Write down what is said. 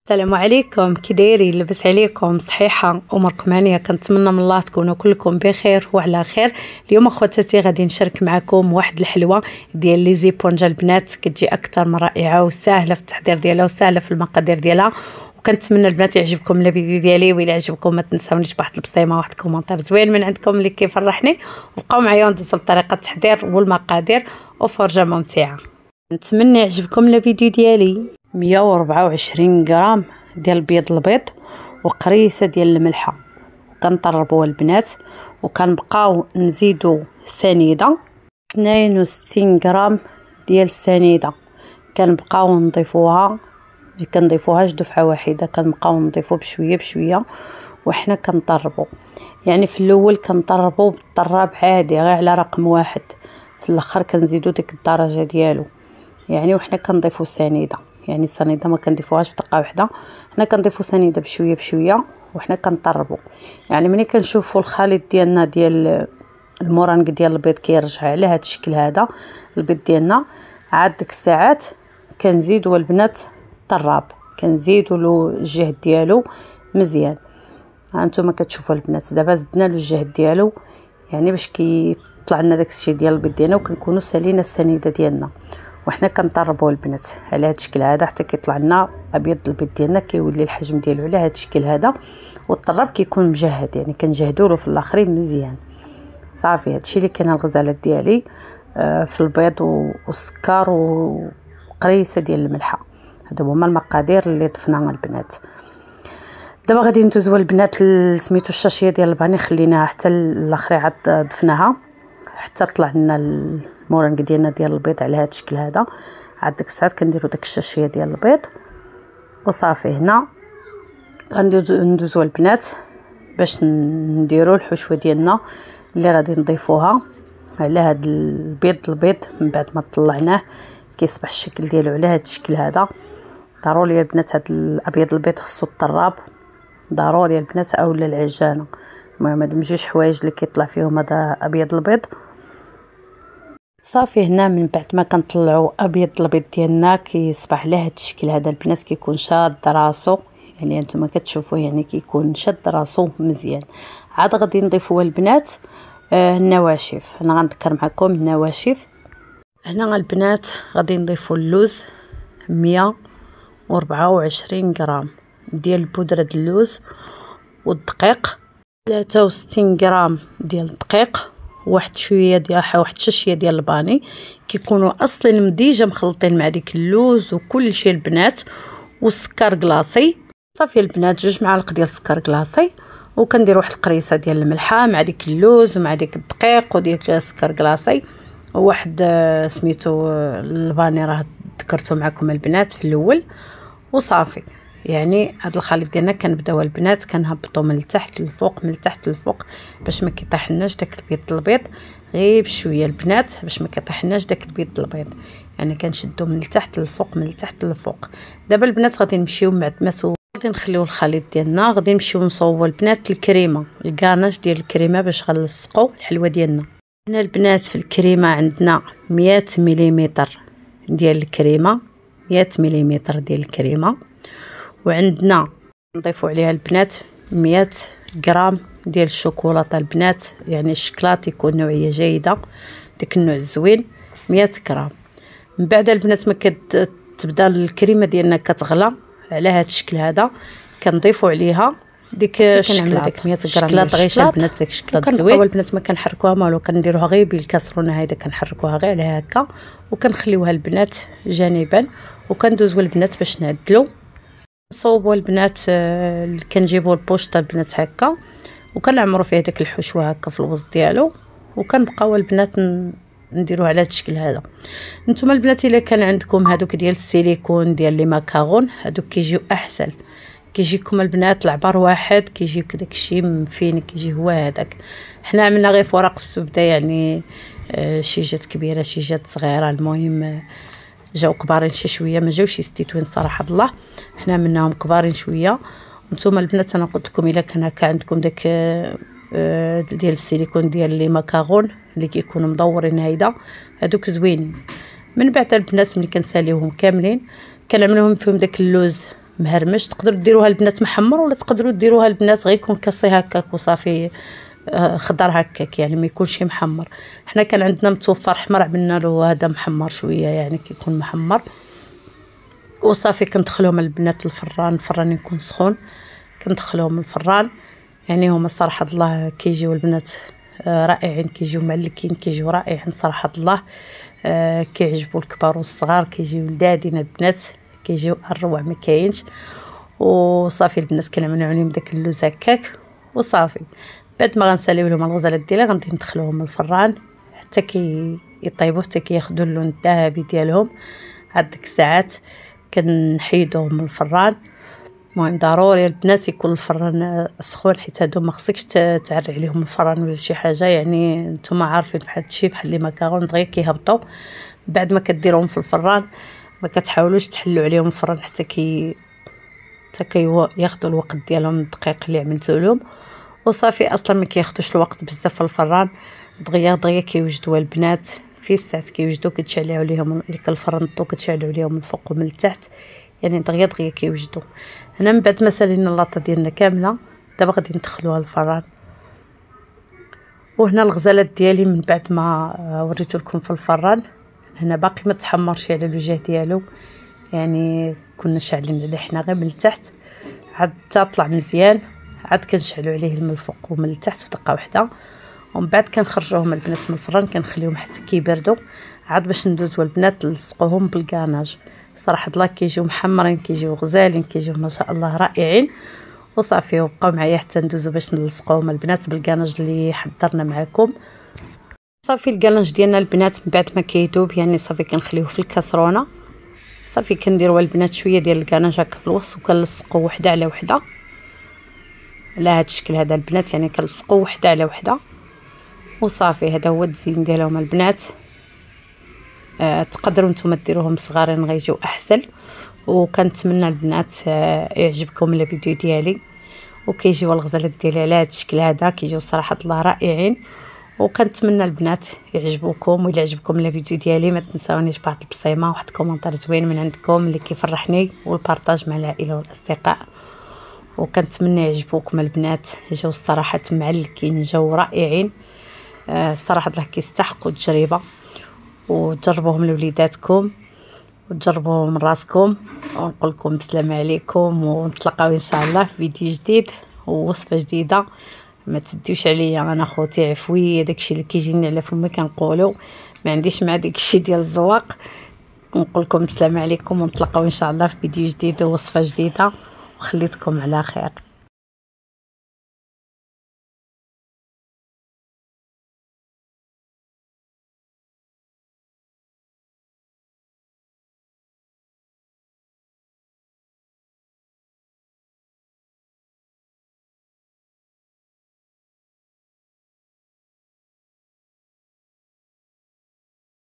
السلام عليكم، كي دايرين؟ لاباس عليكم؟ صحيحه؟ اموركم هانيه؟ كنتمنى من الله تكونوا كلكم بخير وعلى خير. اليوم اخواتاتي غادي نشارك معكم واحد الحلوه ديال لي زيبونجا البنات، كتجي اكثر من رائعه وسهله في التحضير ديالها وسهله في المقادير ديالها، وكنتمنى البنات يعجبكم الفيديو ديالي. وإلا عجبكم ما تنساونيش بواحد البصيمه واحد الكومونتير زوين من عندكم اللي كيفرحني. بقاو معايا وندوزو لطريقه التحضير والمقادير وفرجه ممتعه. نتمنى يعجبكم الفيديو ديالي. 124 غرام ديال البيض البيض وقريصه ديال الملحه، وكنطربوها البنات، وكنبقاو نزيدو سنيده 62 غرام ديال السنيده، كنبقاو نضيفوها، ما كنضيفوهاش دفعه واحده، كنبقاو نضيفو بشويه بشويه وحنا كنطربو. يعني في الاول كنطربو بالطراب عادي غير على رقم واحد، في الاخر كنزيدو ديك الدرجه ديالو، يعني وحنا كنضيفو سنيده، يعني السنيده ما كنضيفوهاش في دقه واحده، حنا كنضيفو سنيده بشويه بشويه وحنا كنطربو. يعني ملي كنشوفوا الخليط ديالنا ديال المورانق ديال البيض كيرجع على هذا الشكل هذا البيض ديالنا، عاد ديك الساعات كنزيدوا البنات الطراب، كنزيدوا له الجهد ديالو مزيان. ها انتم كتشوفوا البنات دابا زدنا له الجهد ديالو، يعني باش كيطلع لنا داك الشيء ديال البيض ديالنا، وكنكونوا سالينا السنيده ديالنا وحنا كنطربوا البنات على هذا الشكل هذا حتى كيطلع لنا ابيض البيض ديالنا، كيولي الحجم ديالو على هذا الشكل هذا، والطراب كيكون مجهد، يعني كنجهدوا له في الاخرين مزيان. صافي هادشي اللي كاين الغزالات ديالي في البيض والسكر وقريصه ديال الملحه. هادو هما المقادير اللي ضفناها البنات. دابا غادي ندوزو البنات سميتو الشاشيه ديال الباني، خليناها حتى الاخر عاد ضفناها حتى طلع لنا المورانق ديالنا ديال البيض على هذا الشكل هذا. عاد ديك الساعات كنديروا داك الشاشيه ديال البيض وصافي. هنا غندوزو البنات باش نديروا الحشوه ديالنا اللي غادي نضيفوها على هذا البيض من بعد ما طلعناه كيصبح الشكل ديالو على هذا الشكل هذا. ضروري البنات هذا الابيض البيض خصو الطراب، ضروري البنات اولا العجانه، المهم هاد بجوج حوايج اللي كيطلع فيهم هذا ابيض البيض. صافي هنا من بعد ما كنطلعوا ابيض البيض ديالنا كيصبح على هذا الشكل هذا البنات، كيكون شاد راسو، يعني انتم كتشوفوا يعني كيكون شاد راسو مزيان. عاد غادي نضيفوا البنات النواشف. انا غنذكر معكم النواشف. هنا البنات غادي نضيفوا اللوز 124 غرام ديال بودره اللوز، والدقيق 63 غرام ديال الدقيق، واحد شويه ديال واحد شاشيه ديال الباني، كيكونوا اصلا مديجه مخلطين مع ديك اللوز وكل شيء البنات، والسكر كلاصي. صافي البنات 2 معالق ديال السكر كلاصي، وكندير واحد القريصه ديال الملحه مع ديك اللوز ومع ديك الدقيق وديك السكر كلاصي، وواحد سميتو الباني راه ذكرته معكم البنات في الاول. وصافي يعني هاد الخليط ديالنا كنبداو البنات كنهبطوا من التحت للفوق، من التحت للفوق، باش ما كيطيحناش داك البيض غير بشويه البنات، باش ما كيطيحناش داك البيض، يعني كنشدو من التحت للفوق، من التحت للفوق. دابا البنات غادي نمشيو بعد ما غادي نخليو الخليط ديالنا، غادي نمشيو نصوبوا البنات الكريمه، الكاناج ديال الكريمه باش غنلصقوا الحلوه ديالنا. هنا البنات في الكريمه عندنا 100 مليمتر ديال الكريمه، 100 مليمتر ديال الكريمه، وعندنا نضيفوا عليها البنات 100 غرام ديال الشوكولاته البنات، يعني الشكلاط يكون نوعيه جيده داك النوع الزوين، 100 غرام. من بعد البنات ما كتبدا الكريمه ديالنا كتغلى على هذا الشكل هذا، كنضيفوا عليها ديك الشكلاط، ديك 100 غرام ديال الشكلاط البنات، داك الشكلاط زوين. البنات ما كنحركوها والو، كنديروها غير بالكاسرونه هيدا، كنحركوها غير على هكا وكنخليوها البنات جانبا، وكندوزوا البنات باش نعدلوا نصوبوا البنات. كنجيبوا البوشطه البنات هكا وكنعمروا فيه داك الحشوه هكا في الوسط ديالو، وكنبقاو البنات نديروه على هذا الشكل هذا. نتوما البنات الا كان عندكم هذوك ديال السيليكون ديال لي ماكارون، هذوك كيجيو احسن، كيجيكم البنات العبار واحد، كيجيك داكشي مفين، كيجي هو هذاك. حنا عملنا غير في ورق الزبده، يعني شي جات كبيره شي جات صغيره، المهم جاو كبارين شي شويه، ما جاوش يستيتوين صراحه الله، حنا منهم كبارين شويه. نتوما البنات انا قلت لكم الا كان هكا عندكم داك ديال السيليكون ديال لي ماكارون اللي كيكونوا مدورين هذوك زوينين. من بعد البنات ملي كنساليوهم كاملين كنعملوهم فيهم داك اللوز مهرمش. تقدروا ديروها البنات محمر ولا تقدروا ديروها البنات غير يكون كصي هكاك وصافي خضر هكاك، يعني ما يكونش محمر. حنا كان عندنا متوفر حمر، عملنا له هذا محمر شويه يعني كيكون محمر وصافي. كندخلهم البنات الفران، الفران يكون سخون كندخلهم الفران. يعني هما صراحه الله كيجيو البنات رائعين، كيجيو معلكين، كيجيو رائعين صراحه الله. كيعجبوا الكبار والصغار، كيجيو لذاذين البنات، كيجيو الروع ما كاينش. وصافي البنات كنعملوا عليهم داك اللوز هكاك وصافي. بعد ما غنساليو لهم الغزالات ديالي غندي ندخلوهم الفران حتى يطيبوا، حتى كياخذوا اللون الذهبي ديالهم. عاد ديك الساعات كنحيدوهم من الفران. المهم ضروري البنات يكون الفران سخون، حيت هادو ما خصكش تعري عليهم الفران ولا شي حاجه، يعني نتوما عارفين بحال هادشي بحال لي ماكارون دغيا كيهبطوا. بعد ما كديروهم في الفران ما كتحاولوش تحلوا عليهم الفران حتى ياخذوا الوقت ديالهم الدقيق اللي عملتو لهم وصافي. اصلا ما كياخذوش الوقت بزاف في الفران، دغيا كيوجدوا البنات في الساعات كيوجدوا. كتشعلوا عليهم ديك الفران الضو، كتشعلوا عليهم من الفوق ومن التحت، يعني دغيا كيوجدوا. هنا من بعد ما سالينا اللاطه ديالنا كامله دابا غادي ندخلوها الفران. وهنا الغزالات ديالي من بعد ما وريتو لكم في الفران، هنا باقي ما تحمرش على الوجه ديالو، يعني كنا شاعلين عليه حنا غير من التحت عاد طلع مزيان. عاد كنشعلوا عليه من الفوق ومن التحت في دقه واحده، ومن بعد كنخرجوهم البنات من الفران كنخليهم حتى كيبردوا عاد باش ندوزوا البنات نلصقوهم بالكاناج. صراحه الله كيجيو محمرين، كيجيو غزالين، كيجيو ما شاء الله رائعين وصافي. وبقاو معايا حتى ندوزو باش نلصقوهم البنات بالكاناج اللي حضرنا معكم. صافي الكاناج ديالنا البنات من بعد ما كيذوب يعني صافي كنخليوه في الكاسرونه. صافي كنديروا البنات شويه ديال الكاناج هكا في الوسط وكنلصقوا وحده على وحده على هذا الشكل هذا البنات، يعني كنلصقوا وحده على وحده وصافي. هذا هو التزيين ديالهم البنات. تقدروا نتوما ديروهم صغارين غيجيو احسن. وكنتمنى البنات يعجبكم الفيديو ديالي، وكيجيو الغزالات ديالي على هذا الشكل هذا كيجيو صراحه الله رائعين. وكنتمنى البنات يعجبوكم، وإلا عجبكم الفيديو ديالي ما تنساونيش بعض البصيمه وواحد كومونتير زوين من عندكم اللي كيفرحني، والبارطاج مع العائله والاصدقاء. وكنتمنى يعجبوكم البنات، جاو الصراحه معلكين، جاو رائعين صراحه الله كيستحقوا التجربه. وتجربوهم لوليداتكم وتجربوهم من راسكم، ونقول لكم بسلام عليكم، ونتلاقاو ان شاء الله في فيديو جديد ووصفه جديده. ما تديوش عليا انا خوتي عفويه، داكشي اللي كيجيني على فمي كنقولوا، ما عنديش مع داكشي ديال الزواق. نقول لكم السلام عليكم، ونتلاقاو ان شاء الله في فيديو جديد ووصفه جديده، وخليتكم على خير.